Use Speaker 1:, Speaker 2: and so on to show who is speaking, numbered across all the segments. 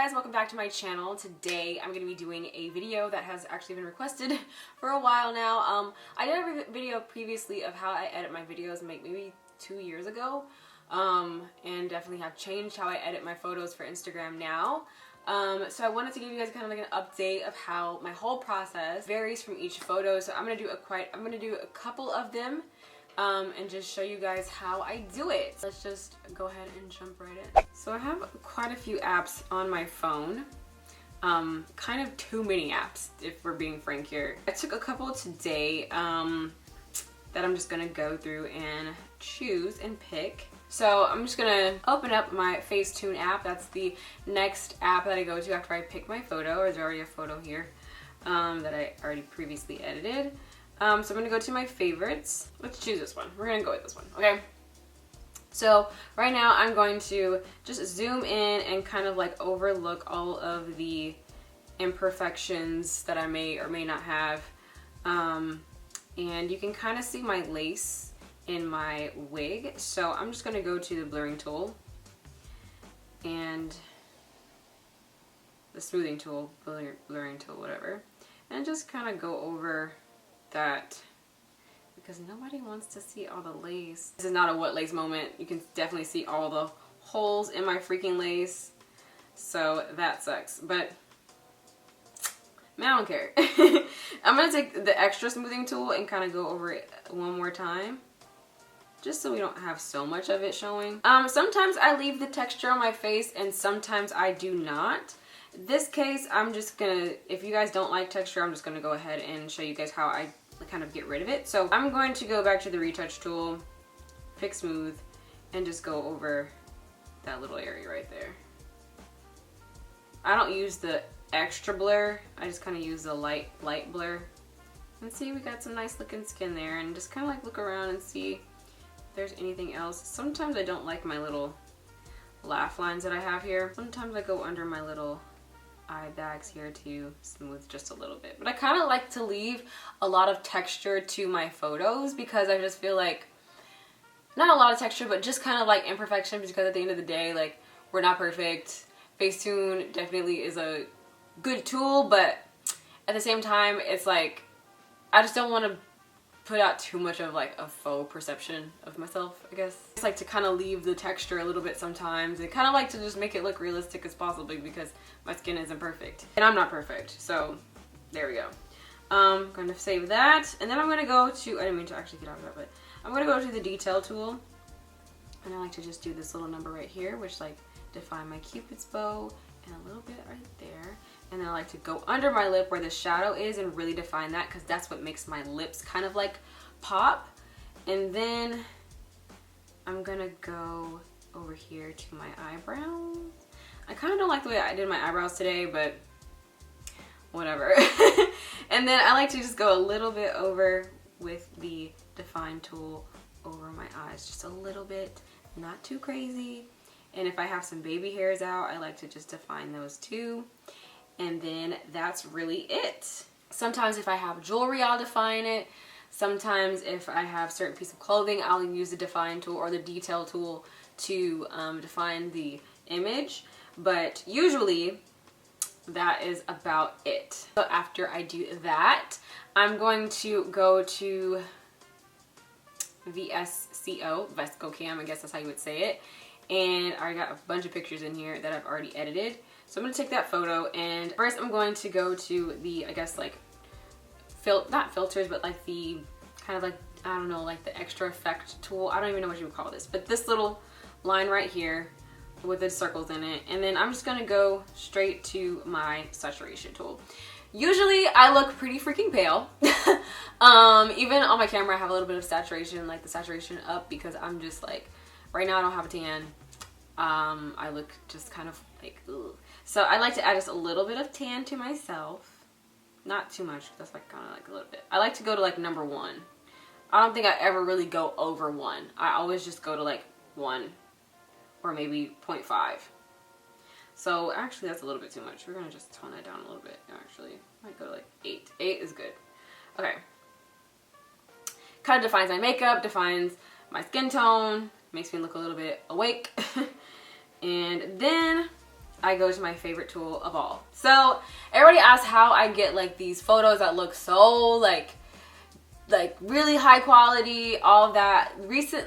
Speaker 1: guys, welcome back to my channel. Today I'm going to be doing a video that has actually been requested for a while now. I did a video previously of how I edit my videos maybe 2 years ago, and definitely have changed how I edit my photos for Instagram now. So I wanted to give you guys kind of like an update of how my whole process varies from each photo. So I'm going to do a couple of them and just show you guys how I do it. Let's just go ahead and jump right in. So I have quite a few apps on my phone, kind of too many apps if we're being frank here. I took a couple today that I'm just gonna go through and choose and pick. So I'm just gonna open up my Facetune app. That's the next app that I go to after I pick my photo, or there's already a photo here that I already previously edited. So I'm gonna go to my favorites. Let's choose this one. We're gonna go with this one, okay? So right now I'm going to just zoom in and kind of like overlook all of the imperfections that I may or may not have. And you can kind of see my lace in my wig. So I'm just gonna go to the blurring tool and the smoothing tool, blurring tool, whatever, and just kind of go over that, because nobody wants to see all the lace. This is not a what lace moment. You can definitely see all the holes in my freaking lace, so that sucks, but man, I don't care. I'm gonna take the extra smoothing tool and kind of go over it one more time, just so we don't have so much of it showing. Sometimes I leave the texture on my face and sometimes I do not. This case, I'm just gonna, if you guys don't like texture, I'm just gonna go ahead and show you guys how I kind of get rid of it. So I'm going to go back to the retouch tool, pick smooth, and just go over that little area right there. I don't use the extra blur, I just kind of use the light blur. And see, we got some nice looking skin there, and just kind of like look around and see if there's anything else. Sometimes I don't like my little laugh lines that I have here. Sometimes I go under my little eye bags here to smooth just a little bit, but I kind of like to leave a lot of texture to my photos, because I just feel like, not a lot of texture, but just kind of like imperfection, because at the end of the day, like, we're not perfect. Facetune definitely is a good tool, but at the same time, it's like, I just don't want to put out too much of like a faux perception of myself, I guess. It's like to kind of leave the texture a little bit sometimes, and kind of like to just make it look realistic as possible, because my skin isn't perfect and I'm not perfect. So there we go. I'm going to save that, and then I'm going to go to, I didn't mean to actually get out of that, but I'm going to go to the detail tool, and I like to just do this little number right here, which like define my cupid's bow and a little bit right there. And then I like to go under my lip where the shadow is and really define that, because that's what makes my lips kind of like pop. And then I'm gonna go over here to my eyebrows. I kind of don't like the way I did my eyebrows today, but whatever. And then I like to just go a little bit over with the define tool over my eyes, just a little bit, not too crazy. And if I have some baby hairs out, I like to just define those too. And then that's really it. Sometimes if I have jewelry, I'll define it. Sometimes if I have certain piece of clothing, I'll use the define tool or the detail tool to define the image. But usually that is about it. So after I do that, I'm going to go to VSCO cam, I guess that's how you would say it. And I got a bunch of pictures in here that I've already edited. So I'm gonna take that photo, and first I'm going to go to the, I guess like, not filters, but like the kind of like, I don't know, like the extra effect tool. I don't even know what you would call this, but this little line right here with the circles in it. And then I'm just gonna go straight to my saturation tool. Usually I look pretty freaking pale. Even on my camera I have a little bit of saturation, like the saturation up, because I'm just like, right now I don't have a tan. I look just kind of like, ugh. So I like to add just a little bit of tan to myself. Not too much, that's like kind of like a little bit. I like to go to like number 1. I don't think I ever really go over 1. I always just go to like 1 or maybe 0.5. So actually that's a little bit too much. We're gonna just tone that down a little bit. Actually, I might go to like 8. 8 is good. Okay. Kind of defines my makeup, defines my skin tone, makes me look a little bit awake. And then I go to my favorite tool of all. So everybody asks how I get like these photos that look so like really high quality, all of that.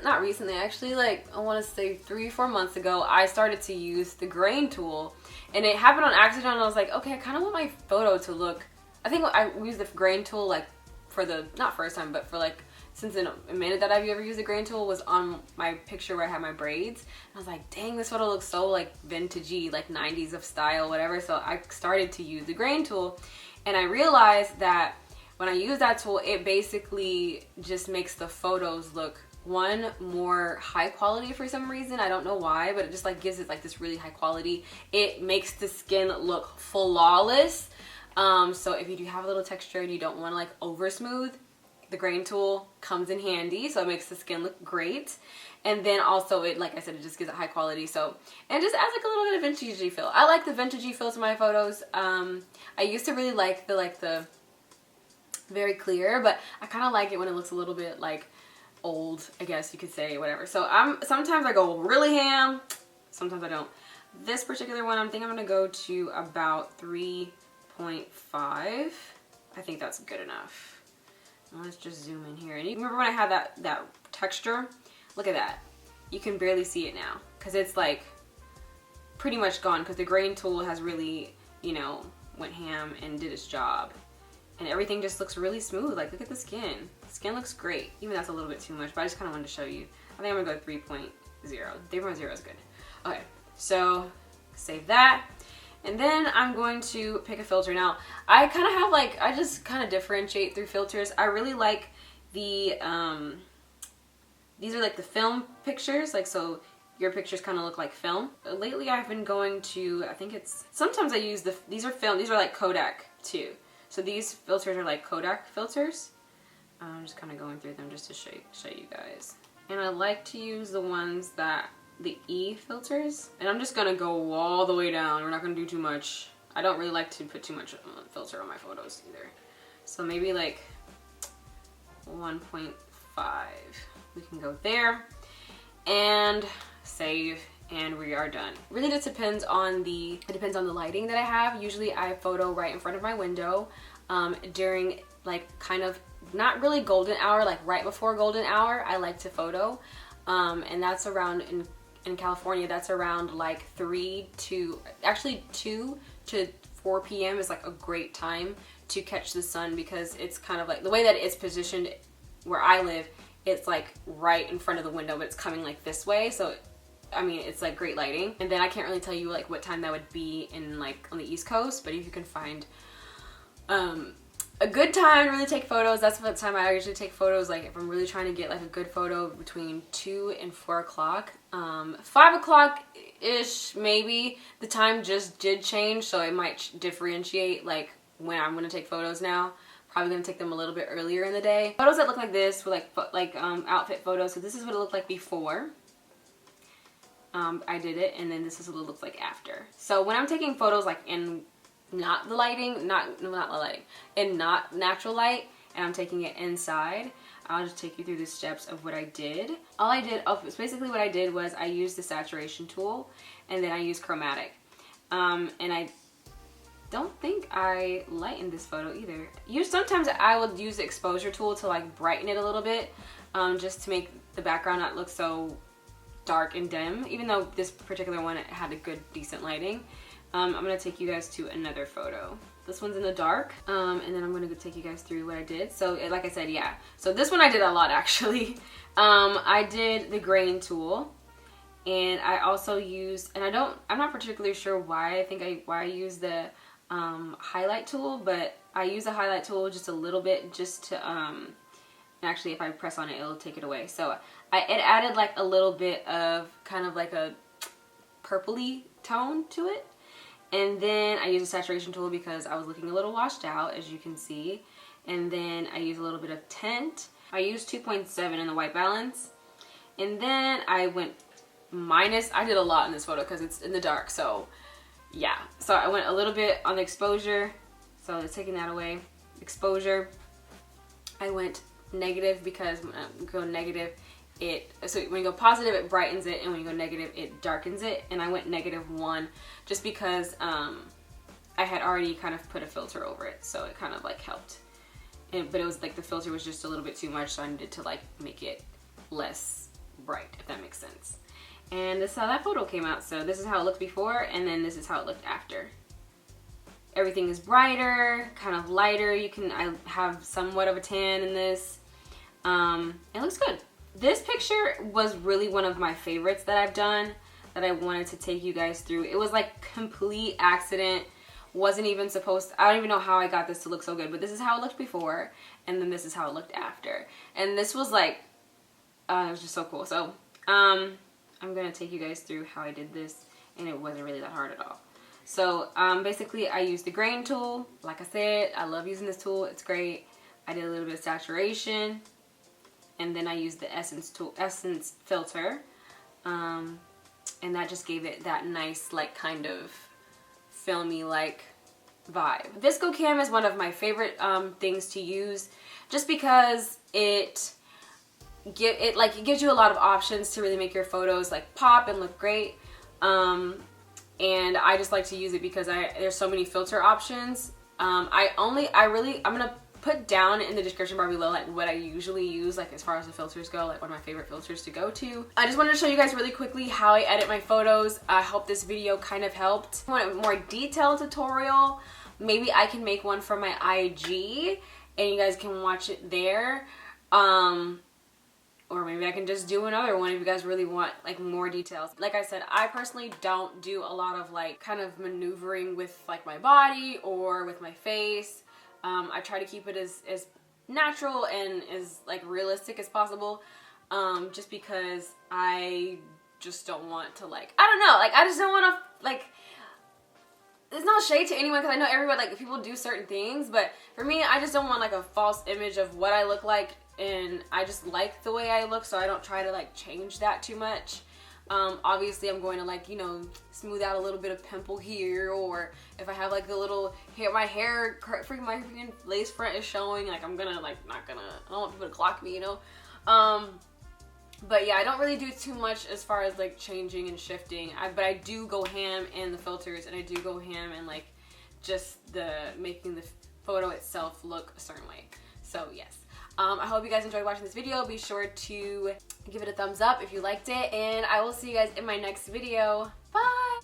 Speaker 1: Not recently, actually, like I want to say 3-4 months ago, I started to use the grain tool, and it happened on accident. And I was like, okay, I kind of want my photo to look, I think I used the grain tool like for the, not first time, but for like, since in a minute that I've ever used the grain tool was on my picture where I had my braids. And I was like, dang, this photo looks so like vintagey, like 90s of style, whatever. So I started to use the grain tool, and I realized that when I use that tool, it basically just makes the photos look, one, more high quality for some reason. I don't know why, but it just like gives it like this really high quality. It makes the skin look flawless. So if you do have a little texture and you don't want to like over smooth, the grain tool comes in handy. So it makes the skin look great. And then also it, like I said, it just gives it high quality. So, and it just adds like a little bit of vintagey feel. I like the vintagey feel to my photos. I used to really like the very clear, but I kind of like it when it looks a little bit like old, I guess you could say, whatever. So sometimes I go really ham, sometimes I don't. This particular one, I think I'm gonna go to about 3.5. I think that's good enough. Let's just zoom in here. And you remember when I had that texture? Look at that. You can barely see it now because it's like pretty much gone, because the grain tool has really, you know, went ham and did its job. And everything just looks really smooth. Like, look at the skin. The skin looks great. Even that's a little bit too much, but I just kind of wanted to show you. I think I'm gonna go 3.0. 3.0 is good. Okay, so save that. And then I'm going to pick a filter. Now, I kind of have like, I just kind of differentiate through filters. I really like the, these are like the film pictures. Like, so your pictures kind of look like film. Lately, I've been going to, I think it's, sometimes I use these are film, these are like Kodak too. So these filters are like Kodak filters. I'm just kind of going through them just to show you guys. And I like to use the ones that, the E filters. And I'm just gonna go all the way down. We're not gonna do too much. I don't really like to put too much filter on my photos either. So maybe like 1.5. We can go there and save. And we are done. Really just depends on the lighting that I have. Usually I photo right in front of my window during like kind of not really golden hour, like right before golden hour I like to photo. And that's around in California, that's around like 2 to 4 p.m. is like a great time to catch the sun, because it's kind of like the way that it's positioned where I live, it's like right in front of the window, but it's coming like this way. So I mean, it's like great lighting. And then I can't really tell you like what time that would be in like on the East Coast, but if you can find a good time to really take photos, that's what time I usually take photos. Like if I'm really trying to get like a good photo, between 2 and 4 o'clock. 5 o'clock ish maybe. The time just did change, so it might differentiate like when I'm gonna take photos now. Probably gonna take them a little bit earlier in the day. Photos that look like this were like outfit photos. So this is what it looked like before I did it, and then this is what it looks like after. So when I'm taking photos like in not the lighting, not the lighting, in not natural light, and I'm taking it inside, I'll just take you through the steps of what I did. Basically what I did was I used the saturation tool, and then I used chromatic. And I don't think I lightened this photo either. Sometimes I would use the exposure tool to like brighten it a little bit, just to make the background not look so dark and dim, even though this particular one had a good decent lighting. I'm gonna take you guys to another photo. This one's in the dark, and then I'm gonna go take you guys through what I did. So like I said, yeah, so this one I did a lot actually. I did the grain tool, and I also used, and I'm not particularly sure why I used the highlight tool, but I use the highlight tool just a little bit, just to actually if I press on it, it'll take it away. So it added like a little bit of kind of like a purpley tone to it. And then I used a saturation tool because I was looking a little washed out, as you can see. And then I used a little bit of tint. I used 2.7 in the white balance. And then I went minus, I did a lot in this photo because it's in the dark, so yeah. So I went a little bit on the exposure, so it's taking that away. Exposure, I went negative because when I go negative, so when you go positive, it brightens it, and when you go negative, it darkens it. And I went -1 just because I had already kind of put a filter over it, so it kind of like helped. But it was like the filter was just a little bit too much, so I needed to like make it less bright, if that makes sense. And this is how that photo came out. So this is how it looked before, and then this is how it looked after. Everything is brighter, kind of lighter. I have somewhat of a tan in this. It looks good. This picture was really one of my favorites that I've done, that I wanted to take you guys through. It was like complete accident. Wasn't even supposed to, I don't even know how I got this to look so good, but this is how it looked before, and then this is how it looked after. And this was like, it was just so cool. So I'm gonna take you guys through how I did this, and it wasn't really that hard at all. So basically I used the grain tool. Like I said, I love using this tool, it's great. I did a little bit of saturation, and then I used the essence filter, and that just gave it that nice like kind of filmy like vibe. VSCO cam is one of my favorite things to use, just because it gives you a lot of options to really make your photos like pop and look great. And I just like to use it because there's so many filter options. I'm gonna put down in the description bar below like what I usually use, like as far as the filters go, like one of my favorite filters to go to. I just wanted to show you guys really quickly how I edit my photos. I hope this video kind of helped. If you want a more detailed tutorial, maybe I can make one for my IG and you guys can watch it there. Or maybe I can just do another one if you guys really want like more details. Like I said, I personally don't do a lot of like kind of maneuvering with like my body or with my face. I try to keep it as natural and as like realistic as possible, just because I just don't want to like, I don't know, like I just don't want to like, there's no shade to anyone because I know everyone, like people do certain things, but for me, I just don't want like a false image of what I look like, and I just like the way I look, so I don't try to like change that too much. Obviously I'm going to like, you know, smooth out a little bit of pimple here, or if I have like a little hair, my freaking lace front is showing, like I'm gonna like, I don't want people to clock me, you know. But yeah, I don't really do too much as far as like changing and shifting, but I do go ham in the filters, and I do go ham in like just making the photo itself look a certain way. So yes. I hope you guys enjoyed watching this video. Be sure to give it a thumbs up if you liked it, and I will see you guys in my next video. Bye!